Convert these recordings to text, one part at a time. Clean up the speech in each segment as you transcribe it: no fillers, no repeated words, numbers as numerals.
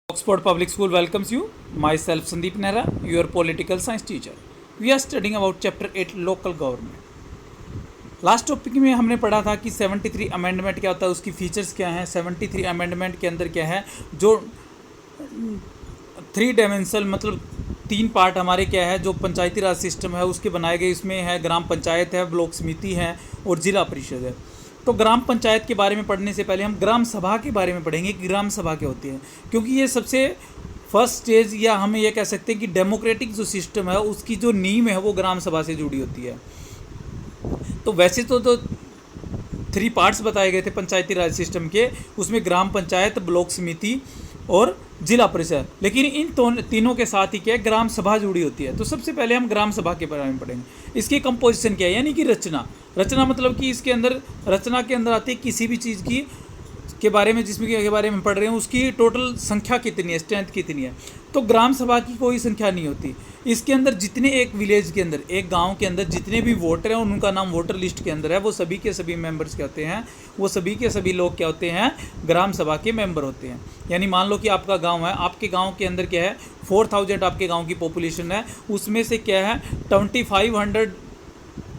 Oxford Public School welcomes you. Myself Sandeep Nehra, your political science teacher. We are studying about chapter 8 local government. Last topic में हमने पढ़ा था कि 73 amendment क्या होता है, उसकी फीचर्स क्या हैं। 73 अमेंडमेंट के अंदर क्या है, जो 3 डायमेंशनल मतलब 3 पार्ट हमारे क्या है, जो पंचायती राज सिस्टम है उसके बनाए गए। इसमें है ग्राम पंचायत है, ब्लॉक समिति है और जिला परिषद है। तो ग्राम पंचायत के बारे में पढ़ने से पहले हम ग्राम सभा के बारे में पढ़ेंगे कि ग्राम सभा क्या होती है, क्योंकि ये सबसे फर्स्ट स्टेज या हम ये कह सकते हैं कि डेमोक्रेटिक जो सिस्टम है उसकी जो नींव है वो ग्राम सभा से जुड़ी होती है। तो वैसे तो 3 पार्ट्स बताए गए थे पंचायती राज सिस्टम के, उसमें ग्राम पंचायत, ब्लॉक समिति और जिला परिषद, लेकिन इन तीनों के साथ ही क्या है, ग्राम सभा जुड़ी होती है। तो सबसे पहले हम ग्राम सभा के बारे में पढ़ेंगे। इसकी कंपोजिशन क्या है, यानी कि रचना मतलब कि इसके अंदर रचना के अंदर आती है किसी भी चीज़ की के बारे में, जिसमें के बारे में पढ़ रहे हैं उसकी टोटल संख्या कितनी है, स्ट्रेंथ कितनी है। तो ग्राम सभा की कोई संख्या नहीं होती। इसके अंदर जितने एक विलेज के अंदर, एक गांव के अंदर जितने भी वोटर हैं उनका नाम वोटर लिस्ट के अंदर है, वो सभी के सभी मेंबर्स क्या होते हैं, वो सभी के सभी लोग क्या होते हैं, ग्राम सभा के मेंबर होते हैं। यानी मान लो कि आपका गाँव है, आपके गाँव के अंदर क्या है 4000 आपके गाँव की पॉपुलेशन है, उसमें से क्या है 2500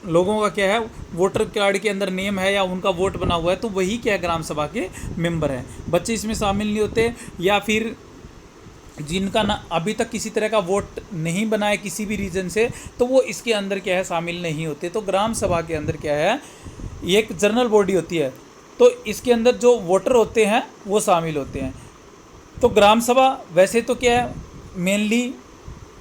लोगों का क्या है वोटर कार्ड के अंदर नेम है या उनका वोट बना हुआ है, तो वही क्या है ग्राम सभा के मेंबर हैं। बच्चे इसमें शामिल नहीं होते, या फिर जिनका ना अभी तक किसी तरह का वोट नहीं बना है किसी भी रीजन से, तो वो इसके अंदर क्या है शामिल नहीं होते। तो ग्राम सभा के अंदर क्या है, ये एक जनरल बॉडी होती है, तो इसके अंदर जो वोटर होते हैं वो शामिल होते हैं। तो ग्राम सभा वैसे तो क्या है मेनली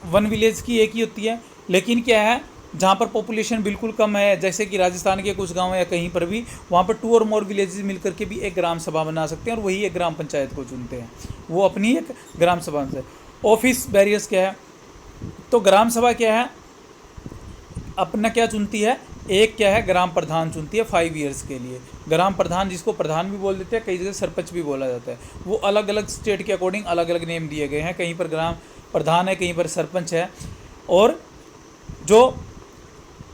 वन विलेज की एक ही होती है, लेकिन क्या है जहाँ पर पॉपुलेशन बिल्कुल कम है, जैसे कि राजस्थान के कुछ गांव या कहीं पर भी, वहाँ पर 2 और मोर विलेजेस मिलकर के भी एक ग्राम सभा बना सकते हैं और वही एक ग्राम पंचायत को चुनते हैं, वो अपनी एक ग्राम सभा से। ऑफिस बैरियर्स क्या है, तो ग्राम सभा क्या है अपना क्या चुनती है, एक क्या है ग्राम प्रधान चुनती है 5 ईयर्स के लिए। ग्राम प्रधान, जिसको प्रधान भी बोल देते हैं, कई जगह सरपंच भी बोला जाता है, वो अलग अलग स्टेट के अकॉर्डिंग अलग अलग नेम दिए गए हैं। कहीं पर ग्राम प्रधान है, कहीं पर सरपंच है। और जो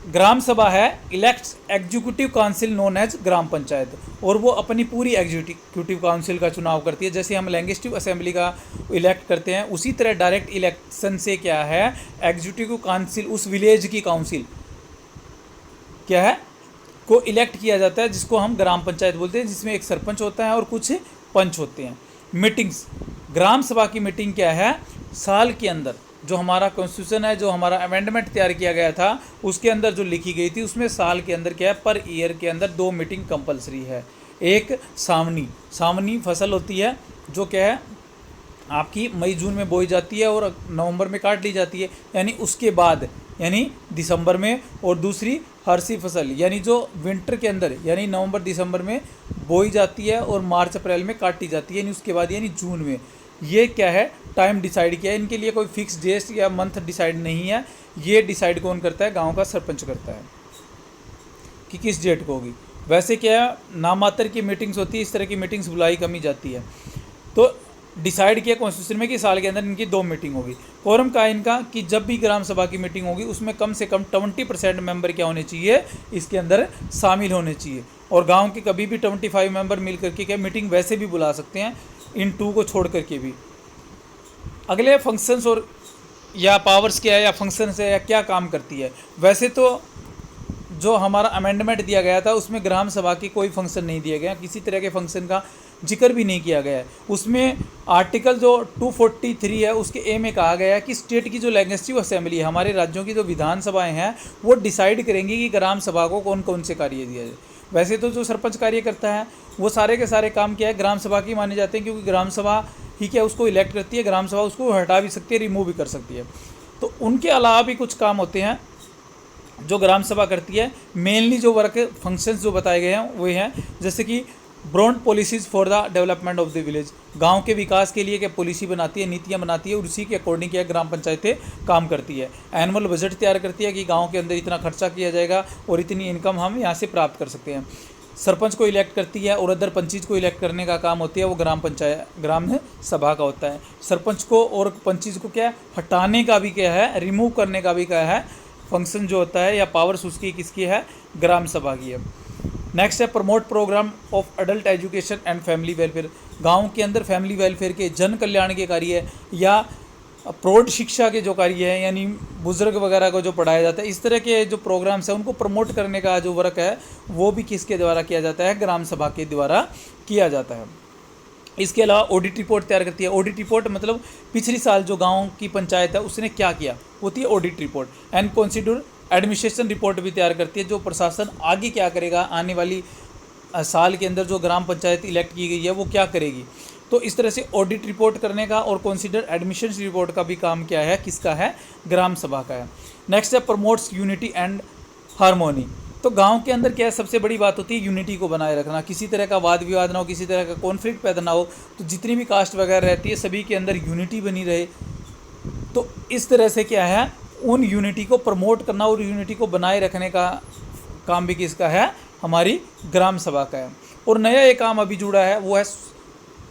ग्राम सभा है elects executive council known as Gram Panchayat, और वो अपनी पूरी एग्जीक्यूटिव काउंसिल का चुनाव करती है। जैसे हम लेजिस्लेटिव असेंबली का इलेक्ट करते हैं, उसी तरह डायरेक्ट इलेक्शन से क्या है एग्जीक्यूटिव काउंसिल, उस विलेज की काउंसिल क्या है को इलेक्ट किया जाता है, जिसको हम ग्राम पंचायत बोलते हैं, जिसमें एक सरपंच होता है और कुछ पंच होते हैं। मीटिंग्स, ग्राम सभा की मीटिंग क्या है साल के अंदर, जो हमारा कॉन्स्टिट्यूशन है, जो हमारा अमेंडमेंट तैयार किया गया था उसके अंदर जो लिखी गई थी, उसमें साल के अंदर क्या है पर ईयर के अंदर 2 मीटिंग कंपलसरी है। एक सावनी फसल होती है जो क्या है आपकी मई जून में बोई जाती है और नवंबर में काट ली जाती है, यानी उसके बाद यानी दिसंबर में। और दूसरी हरसी फसल, यानी जो विंटर के अंदर यानी नवंबर दिसंबर में बोई जाती है और मार्च अप्रैल में काटी जाती है, यानी उसके बाद यानी जून में। ये क्या है टाइम डिसाइड किया है, इनके लिए कोई फिक्स डेट या मंथ डिसाइड नहीं है। ये डिसाइड कौन करता है, गांव का सरपंच करता है कि किस डेट को होगी। वैसे क्या है नामात्र की मीटिंग्स होती है, इस तरह की मीटिंग्स बुलाई कम ही जाती है। तो डिसाइड किया कॉन्स्टिट्यूशन में कि साल के अंदर इनकी 2 मीटिंग होगी। कोरम का इनका कि जब भी ग्राम सभा की मीटिंग होगी उसमें कम से कम 20% मेंबर क्या होने चाहिए, इसके अंदर शामिल होने चाहिए। और गांव के कभी भी 25 मेंबर मिल करके क्या मीटिंग वैसे भी बुला सकते हैं, इन 2 को छोड़ करके भी। अगले फंक्शंस और या पावर्स क्या है या फंक्शंस है या क्या काम करती है। वैसे तो जो हमारा अमेंडमेंट दिया गया था उसमें ग्राम सभा की कोई फंक्शन नहीं दिया गया, किसी तरह के फंक्शन का जिक्र भी नहीं किया गया है। उसमें आर्टिकल जो 243 है उसके ए में कहा गया है कि स्टेट की जो लेजिस्लेटिव असेंबली है, हमारे राज्यों की जो विधानसभाएं हैं, वो डिसाइड करेंगी कि ग्राम सभा को कौन कौन से कार्य दिया जाए। वैसे तो जो सरपंच कार्य करता है वो सारे के सारे काम क्या है ग्राम सभा की माने जाते हैं, क्योंकि ग्राम सभा ही क्या उसको इलेक्ट करती है, ग्राम सभा उसको हटा भी सकती है, रिमूव भी कर सकती है। तो उनके अलावा भी कुछ काम होते हैं जो ग्राम सभा करती है। मेनली जो वर्क फंक्शंस जो बताए गए हैं वो हैं, जैसे कि broad policies for the development of the village, गांव के विकास के लिए क्या पॉलिसी बनाती है, नीतियां बनाती है, और उसी के अकॉर्डिंग क्या ग्राम पंचायतें काम करती है। एनुअल बजट तैयार करती है कि गांव के अंदर इतना खर्चा किया जाएगा और इतनी इनकम हम यहाँ से प्राप्त कर सकते हैं। सरपंच को इलेक्ट करती है और अदर पंचायत को इलेक्ट करने का काम होती है वो ग्राम सभा का होता है। सरपंच को और पंचायत को क्या हटाने का भी क्या है, रिमूव करने का भी क्या है फंक्शन जो होता है या पावर्स उसकी किसकी है, ग्राम सभा की है। नेक्स्ट है promote programme of adult education and family welfare. गांव के अंदर फैमिली वेलफेयर के, जन कल्याण के कार्य या प्रौढ़ शिक्षा के जो कार्य है, यानी बुजुर्ग वगैरह को जो पढ़ाया जाता है, इस तरह के जो प्रोग्राम्स हैं उनको प्रमोट करने का जो वर्क है वो भी किसके द्वारा किया जाता है, ग्राम सभा के द्वारा किया जाता है। इसके अलावा ऑडिट रिपोर्ट तैयार करती है। ऑडिट रिपोर्ट मतलब पिछली साल जो गांव की पंचायत है उसने क्या किया, होती है audit report. And consider administration report भी तैयार करती है, जो प्रशासन आगे क्या करेगा, आने वाली साल के अंदर जो ग्राम पंचायत इलेक्ट की गई है वो क्या करेगी। तो इस तरह से ऑडिट रिपोर्ट करने का और कंसीडर एडमिशन रिपोर्ट का भी काम क्या है, किसका है, ग्राम सभा का है। नेक्स्ट है प्रमोट्स यूनिटी एंड हार्मोनी। तो गांव के अंदर क्या है, सबसे बड़ी बात होती है यूनिटी को बनाए रखना, किसी तरह का वाद विवाद ना हो, किसी तरह का कॉन्फ्लिक्ट पैदा ना हो। तो जितनी भी कास्ट वगैरह रहती है सभी के अंदर यूनिटी बनी रहे। तो इस तरह से क्या है, उन यूनिटी को प्रमोट करना और यूनिटी को बनाए रखने का काम भी किसका है, हमारी ग्राम सभा का है। और नया एक काम अभी जुड़ा है वो है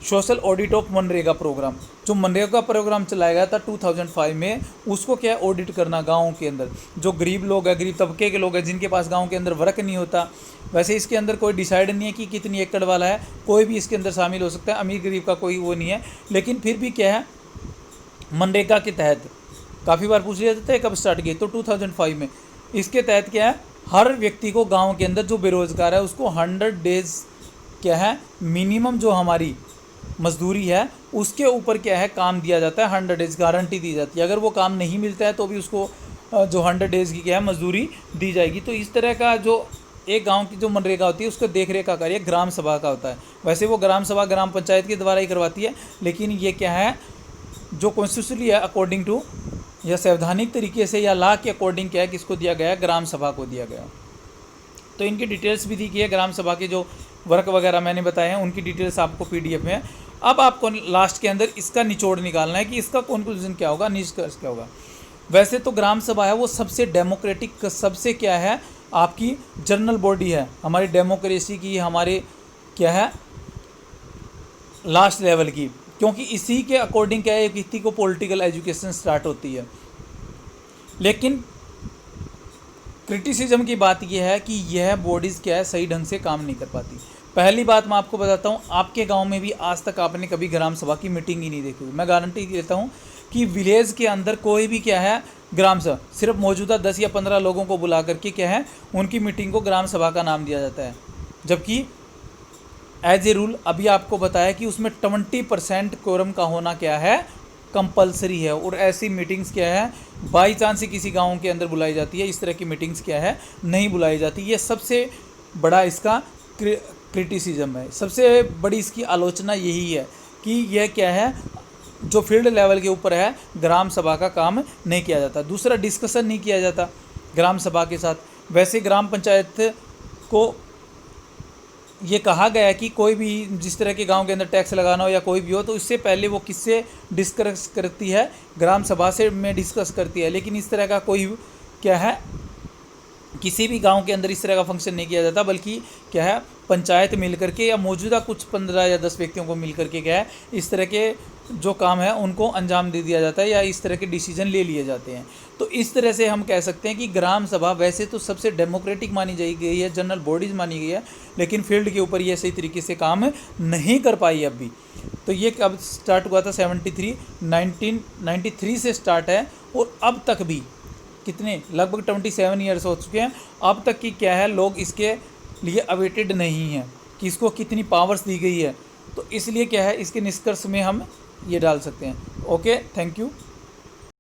social audit of MNREGA programme. जो मनरेगा प्रोग्राम चलाया गया था 2005 में, उसको क्या है, ऑडिट करना गाँव के अंदर। जो गरीब लोग हैं, गरीब तबके के लोग हैं, जिनके पास गाँव के अंदर वर्क नहीं होता, वैसे इसके अंदर कोई डिसाइड नहीं है कि कितनी एकड़ वाला है, कोई भी इसके अंदर शामिल हो सकता है, अमीर गरीब का कोई वो नहीं है। लेकिन फिर भी क्या है, मनरेगा के तहत काफ़ी बार पूछ लिया जाता है कब स्टार्ट किए, तो 2005 में। इसके तहत क्या है, हर व्यक्ति को गांव के अंदर जो बेरोज़गार है उसको 100 डेज़ क्या है, मिनिमम जो हमारी मजदूरी है उसके ऊपर क्या है, काम दिया जाता है। 100 डेज़ गारंटी दी जाती है। अगर वो काम नहीं मिलता है तो भी उसको जो 100 डेज़ की क्या है, मजदूरी दी जाएगी। तो इस तरह का जो एक गांव की जो मनरेगा होती है उसको देख रेख का कार्य ग्राम सभा का होता है। वैसे वो ग्राम सभा ग्राम पंचायत के द्वारा ही करवाती है, लेकिन ये क्या है, जो कॉन्स्टिट्यूशनली है अकॉर्डिंग टू या संवैधानिक तरीके से या लॉ के अकॉर्डिंग क्या है, किसको दिया गया है, ग्राम सभा को दिया गया। तो इनकी डिटेल्स भी दी गई है, ग्राम सभा के जो वर्क वगैरह मैंने बताए हैं उनकी डिटेल्स आपको PDF में। अब आपको लास्ट के अंदर इसका निचोड़ निकालना है कि इसका कंक्लूजन क्या होगा, निष्कर्ष क्या होगा। वैसे तो ग्राम सभा है वो सबसे डेमोक्रेटिक, सबसे क्या है, आपकी जनरल बॉडी है हमारी डेमोक्रेसी की, हमारे क्या है, लास्ट लेवल की, क्योंकि इसी के अकॉर्डिंग क्या है, एक व्यक्ति को पॉलिटिकल एजुकेशन स्टार्ट होती है। लेकिन क्रिटिसिज्म की बात यह है कि यह बॉडीज़ क्या है, सही ढंग से काम नहीं कर पाती। पहली बात मैं आपको बताता हूँ, आपके गांव में भी आज तक आपने कभी ग्राम सभा की मीटिंग ही नहीं देखी हुई। मैं गारंटी देता हूँ कि विलेज के अंदर कोई भी क्या है, ग्राम सभा सिर्फ मौजूदा 10 या 15 लोगों को बुला करके क्या है, उनकी मीटिंग को ग्राम सभा का नाम दिया जाता है। जबकि एज ए रूल अभी आपको बताया कि उसमें 20% कोरम का होना क्या है, कंपलसरी है। और ऐसी मीटिंग्स क्या है, बाई चांस ही किसी गांव के अंदर बुलाई जाती है, इस तरह की मीटिंग्स क्या है, नहीं बुलाई जाती। ये सबसे बड़ा इसका क्रिटिसिज्म है, सबसे बड़ी इसकी आलोचना यही है कि यह क्या है, जो फील्ड लेवल के ऊपर है ग्राम सभा का काम नहीं किया जाता। दूसरा, डिस्कशन नहीं किया जाता ग्राम सभा के साथ। वैसे ग्राम पंचायत को ये कहा गया है कि कोई भी जिस तरह के गांव के अंदर टैक्स लगाना हो या कोई भी हो, तो इससे पहले वो किससे डिस्कस करती है, ग्राम सभा से में डिस्कस करती है। लेकिन इस तरह का कोई क्या है, किसी भी गांव के अंदर इस तरह का फंक्शन नहीं किया जाता, बल्कि क्या है, पंचायत मिल करके या मौजूदा कुछ 15 या 10 व्यक्तियों को मिल करके क्या है, इस तरह के जो काम है उनको अंजाम दे दिया जाता है या इस तरह के डिसीजन ले लिए जाते हैं। तो इस तरह से हम कह सकते हैं कि ग्राम सभा वैसे तो सबसे डेमोक्रेटिक मानी जाई गई है, जनरल बॉडीज़ मानी गई है, लेकिन फील्ड के ऊपर ये सही तरीके से काम नहीं कर पाई अभी। तो ये कब स्टार्ट हुआ था, 1993 से स्टार्ट है, और अब तक भी कितने, लगभग 27 ईयर्स हो चुके हैं। अब तक की क्या है, लोग इसके लिए अवेटेड नहीं हैं कि इसको कितनी पावर्स दी गई है। तो इसलिए क्या है, इसके निष्कर्ष में हम ये डाल सकते हैं। Okay, thank you.